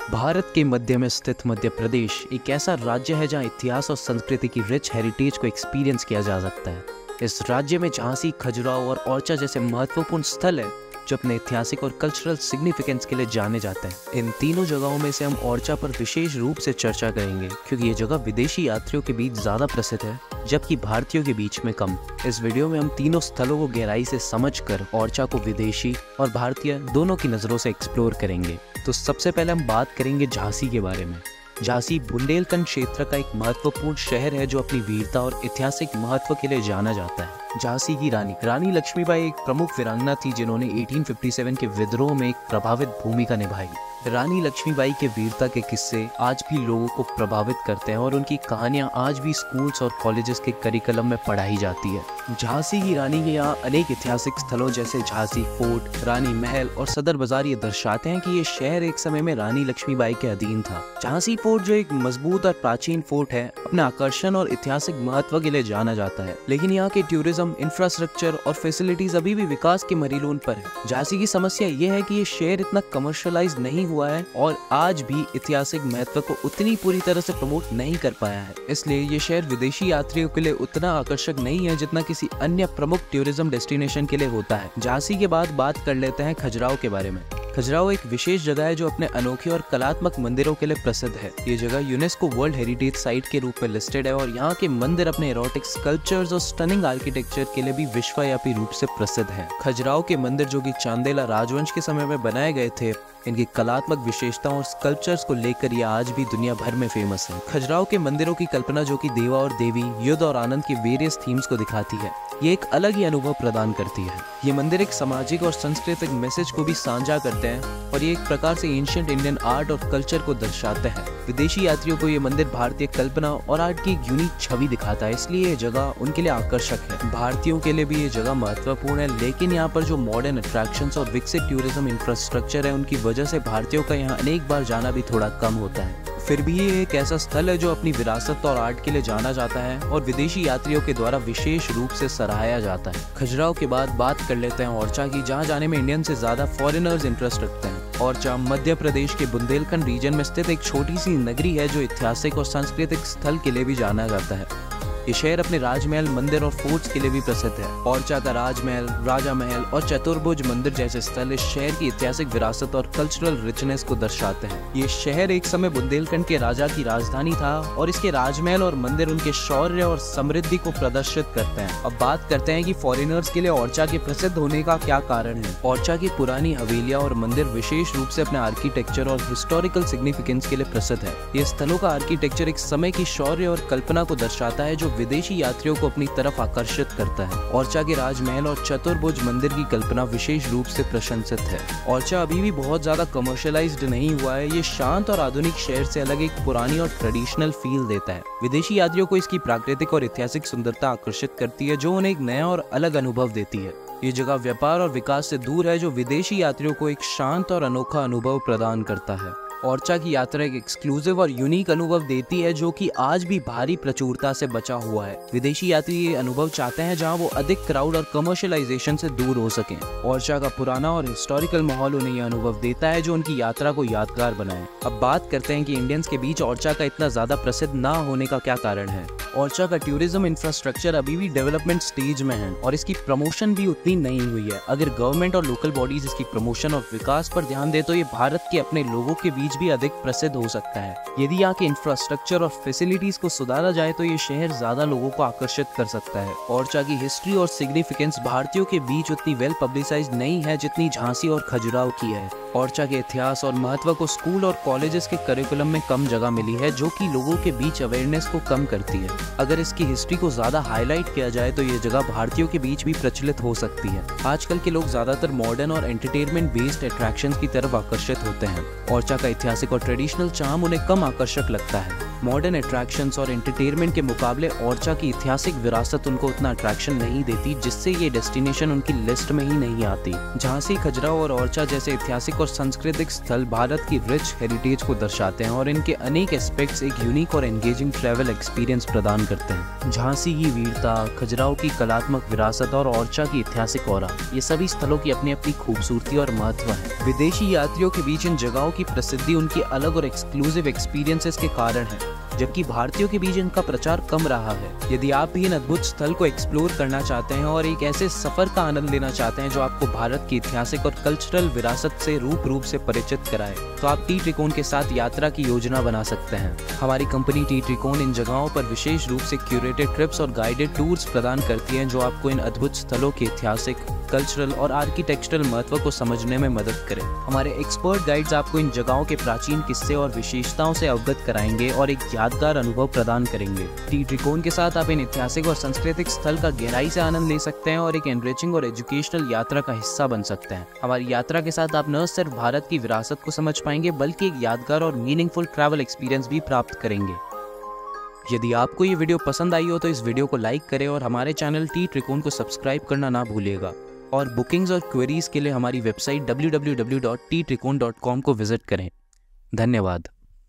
भारत के मध्य में स्थित मध्य प्रदेश एक ऐसा राज्य है जहां इतिहास और संस्कृति की रिच हेरिटेज को एक्सपीरियंस किया जा सकता है। इस राज्य में झांसी, खजुराहो और ओरछा जैसे महत्वपूर्ण स्थल है जो अपने ऐतिहासिक और कल्चरल सिग्निफिकेंस के लिए जाने जाते हैं। इन तीनों जगहों में से हम ओरछा पर विशेष रूप से चर्चा करेंगे क्योंकि ये जगह विदेशी यात्रियों के बीच ज्यादा प्रसिद्ध है जबकि भारतीयों के बीच में कम। इस वीडियो में हम तीनों स्थलों को गहराई से समझकर ओरछा को विदेशी और भारतीय दोनों की नजरों से एक्सप्लोर करेंगे। तो सबसे पहले हम बात करेंगे झांसी के बारे में। झांसी बुंदेलखंड क्षेत्र का एक महत्वपूर्ण शहर है जो अपनी वीरता और ऐतिहासिक महत्व के लिए जाना जाता है। झांसी की रानी लक्ष्मीबाई एक प्रमुख वीरांगना थी जिन्होंने 1857 के विद्रोह में एक प्रभावित भूमिका निभाई। रानी लक्ष्मीबाई के वीरता के किस्से आज भी लोगों को प्रभावित करते हैं और उनकी कहानियां आज भी स्कूल्स और कॉलेजेस के करिकुलम में पढ़ाई जाती है। झांसी की रानी के यहाँ अनेक ऐतिहासिक स्थलों जैसे झांसी फोर्ट, रानी महल और सदर बाजार ये दर्शाते हैं कि ये शहर एक समय में रानी लक्ष्मीबाई के अधीन था। झांसी फोर्ट जो एक मजबूत और प्राचीन फोर्ट है अपने आकर्षण और ऐतिहासिक महत्व के लिए जाना जाता है, लेकिन यहाँ के टूरिज्म, इंफ्रास्ट्रक्चर और फैसिलिटीज अभी भी विकास के मरीलून पर है। झांसी की समस्या ये है कि ये शहर इतना कमर्शलाइज नहीं हुआ है और आज भी ऐतिहासिक महत्व को उतनी पूरी तरह से प्रमोट नहीं कर पाया है। इसलिए ये शहर विदेशी यात्रियों के लिए उतना आकर्षक नहीं है जितना किसी अन्य प्रमुख टूरिज्म डेस्टिनेशन के लिए होता है। झांसी के बाद बात कर लेते हैं खजुराहो के बारे में। खजुराहो एक विशेष जगह है जो अपने अनोखे और कलात्मक मंदिरों के लिए प्रसिद्ध है। ये जगह यूनेस्को वर्ल्ड हेरिटेज साइट के रूप में लिस्टेड है और यहाँ के मंदिर अपने एरोटिक स्कल्पचर्स और स्टनिंग आर्किटेक्चर के लिए भी विश्वव्यापी रूप से प्रसिद्ध है। खजुराहो के मंदिर जो कि चांदेला राजवंश के समय में बनाए गए थे, इनकी कलात्मक विशेषताओं और स्कल्पचर्स को लेकर ये आज भी दुनिया भर में फेमस है। खजुराहो के मंदिरों की कल्पना जो कि देवा और देवी, युद्ध और आनंद के वेरियस थीम्स को दिखाती है, ये एक अलग ही अनुभव प्रदान करती है। ये मंदिर एक सामाजिक और सांस्कृतिक मैसेज को भी साझा करते हैं और ये एक प्रकार से एंशिएंट इंडियन आर्ट और कल्चर को दर्शाते हैं। विदेशी यात्रियों को ये मंदिर भारतीय कल्पना और आर्ट की एक यूनिक छवि दिखाता है, इसलिए ये जगह उनके लिए आकर्षक है। भारतीयों के लिए भी ये जगह महत्वपूर्ण है, लेकिन यहाँ पर जो मॉडर्न अट्रैक्शंस और विकसित टूरिज्म इंफ्रास्ट्रक्चर है उनकी वजह से भारतीयों का यहाँ अनेक बार जाना भी थोड़ा कम होता है। फिर भी ये एक ऐसा स्थल है जो अपनी विरासत और आर्ट के लिए जाना जाता है और विदेशी यात्रियों के द्वारा विशेष रूप से सराहाया जाता है। खजुराहो के बाद बात कर लेते हैं ओरछा की, जहाँ जाने में इंडियन से ज्यादा फॉरेनर्स इंटरेस्ट रखते हैं। ओरछा मध्य प्रदेश के बुंदेलखंड रीजन में स्थित एक छोटी सी नगरी है जो ऐतिहासिक और सांस्कृतिक स्थल के लिए भी जाना जाता है। ये शहर अपने राजमहल, मंदिर और फोर्ट्स के लिए भी प्रसिद्ध है। ओरछा का राजमहल, राजा महल और चतुर्भुज मंदिर जैसे स्थल इस शहर की ऐतिहासिक विरासत और कल्चरल रिचनेस को दर्शाते हैं। ये शहर एक समय बुंदेलखंड के राजा की राजधानी था और इसके राजमहल और मंदिर उनके शौर्य और समृद्धि को प्रदर्शित करते हैं। अब बात करते हैं कि फॉरेनर्स के लिए ओरछा के प्रसिद्ध होने का क्या कारण है। ओरछा की पुरानी हवेलियां और मंदिर विशेष रूप से अपने आर्किटेक्चर और हिस्टोरिकल सिग्निफिकेंस के लिए प्रसिद्ध है। ये स्थलों का आर्किटेक्चर एक समय की शौर्य और कल्पना को दर्शाता है जो विदेशी यात्रियों को अपनी तरफ आकर्षित करता है। ओरछा के राजमहल और चतुर्भुज मंदिर की कल्पना विशेष रूप से प्रशंसित है। ओरछा अभी भी बहुत ज्यादा कमर्शियलाइज्ड नहीं हुआ है। ये शांत और आधुनिक शहर से अलग एक पुरानी और ट्रेडिशनल फील देता है। विदेशी यात्रियों को इसकी प्राकृतिक और ऐतिहासिक सुंदरता आकर्षित करती है जो उन्हें एक नया और अलग अनुभव देती है। ये जगह व्यापार और विकास से दूर है जो विदेशी यात्रियों को एक शांत और अनोखा अनुभव प्रदान करता है। ओरछा की यात्रा एक एक्सक्लूसिव और यूनिक अनुभव देती है जो कि आज भी भारी प्रचुरता से बचा हुआ है। विदेशी यात्री ये अनुभव चाहते हैं जहां वो अधिक क्राउड और कमर्शियलाइजेशन से दूर हो सकें। ओरछा का पुराना और हिस्टोरिकल माहौल उन्हें यह अनुभव देता है जो उनकी यात्रा को यादगार बनाए। अब बात करते हैं कि इंडियंस के बीच ओरछा का इतना ज्यादा प्रसिद्ध ना होने का क्या कारण है। ओरछा का टूरिज्म इंफ्रास्ट्रक्चर अभी भी डेवलपमेंट स्टेज में है और इसकी प्रमोशन भी उतनी नहीं हुई है। अगर गवर्नमेंट और लोकल बॉडीज इसकी प्रमोशन और विकास पर ध्यान दे तो ये भारत के अपने लोगों के बीच भी अधिक प्रसिद्ध हो सकता है। यदि यहाँ के इंफ्रास्ट्रक्चर और फैसिलिटीज को सुधारा जाए तो ये शहर ज्यादा लोगों को आकर्षित कर सकता है। ओरछा की हिस्ट्री और सिग्निफिकेंस भारतीयों के बीच उतनी वेल पब्लिसाइज्ड नहीं है जितनी झांसी और खजुराहो की है। ओरछा के इतिहास और महत्व को स्कूल और कॉलेजेस के करिकुलम में कम जगह मिली है जो कि लोगों के बीच अवेयरनेस को कम करती है। अगर इसकी हिस्ट्री को ज्यादा हाईलाइट किया जाए तो ये जगह भारतीयों के बीच भी प्रचलित हो सकती है। आजकल के लोग ज्यादातर मॉडर्न और एंटरटेनमेंट बेस्ड अट्रैक्शंस की तरफ आकर्षित होते हैं। ओरछा का ऐतिहासिक और ट्रेडिशनल चार्म उन्हें कम आकर्षक लगता है। मॉडर्न अट्रैक्शंस और एंटरटेनमेंट के मुकाबले ओरछा की ऐतिहासिक विरासत उनको उतना अट्रैक्शन नहीं देती, जिससे ये डेस्टिनेशन उनकी लिस्ट में ही नहीं आती। झांसी, खजुराहो और ओरछा जैसे ऐतिहासिक ऐतिहासिक और सांस्कृतिक स्थल भारत की रिच हेरिटेज को दर्शाते हैं और इनके अनेक एस्पेक्ट्स एक यूनिक और एंगेजिंग ट्रैवल एक्सपीरियंस प्रदान करते हैं। झांसी की वीरता, खजुराहो की कलात्मक विरासत और ओरछा की ऐतिहासिक ऑरा, ये सभी स्थलों की अपनी अपनी खूबसूरती और महत्व है। विदेशी यात्रियों के बीच इन जगहों की प्रसिद्धि उनकी अलग और एक्सक्लूसिव एक्सपीरियंसेस के कारण है, जबकि भारतीयों के बीच इनका प्रचार कम रहा है। यदि आप भी इन अद्भुत स्थल को एक्सप्लोर करना चाहते हैं और एक ऐसे सफर का आनंद लेना चाहते हैं जो आपको भारत की ऐतिहासिक और कल्चरल विरासत से रूप से परिचित कराए, तो आप टी ट्रिकोन के साथ यात्रा की योजना बना सकते हैं। हमारी कंपनी टी ट्रिकोन इन जगहों पर विशेष रूप से क्यूरेटेड ट्रिप्स और गाइडेड टूर्स प्रदान करती है जो आपको इन अद्भुत स्थलों के ऐतिहासिक, कल्चरल और आर्किटेक्चरल महत्व को समझने में मदद करें। हमारे एक्सपर्ट गाइड्स आपको इन जगहों के प्राचीन किस्से और विशेषताओं से अवगत कराएंगे और एक यादगार अनुभव प्रदान करेंगे। टी ट्रिकोन के साथ आप इन ऐतिहासिक और सांस्कृतिक स्थल का गहराई से आनंद ले सकते हैं और एक एनरिचिंग और एजुकेशनल यात्रा का हिस्सा बन सकते हैं। हमारी यात्रा के साथ आप न सिर्फ भारत की विरासत को समझ पाएंगे बल्कि एक यादगार और मीनिंगफुल ट्रैवल एक्सपीरियंस भी प्राप्त करेंगे। यदि आपको ये वीडियो पसंद आई हो तो इस वीडियो को लाइक करें और हमारे चैनल टी ट्रिकोन को सब्सक्राइब करना ना भूलिएगा। और बुकिंग्स और क्वेरीज के लिए हमारी वेबसाइट www.ttricon.com को विजिट करें। धन्यवाद।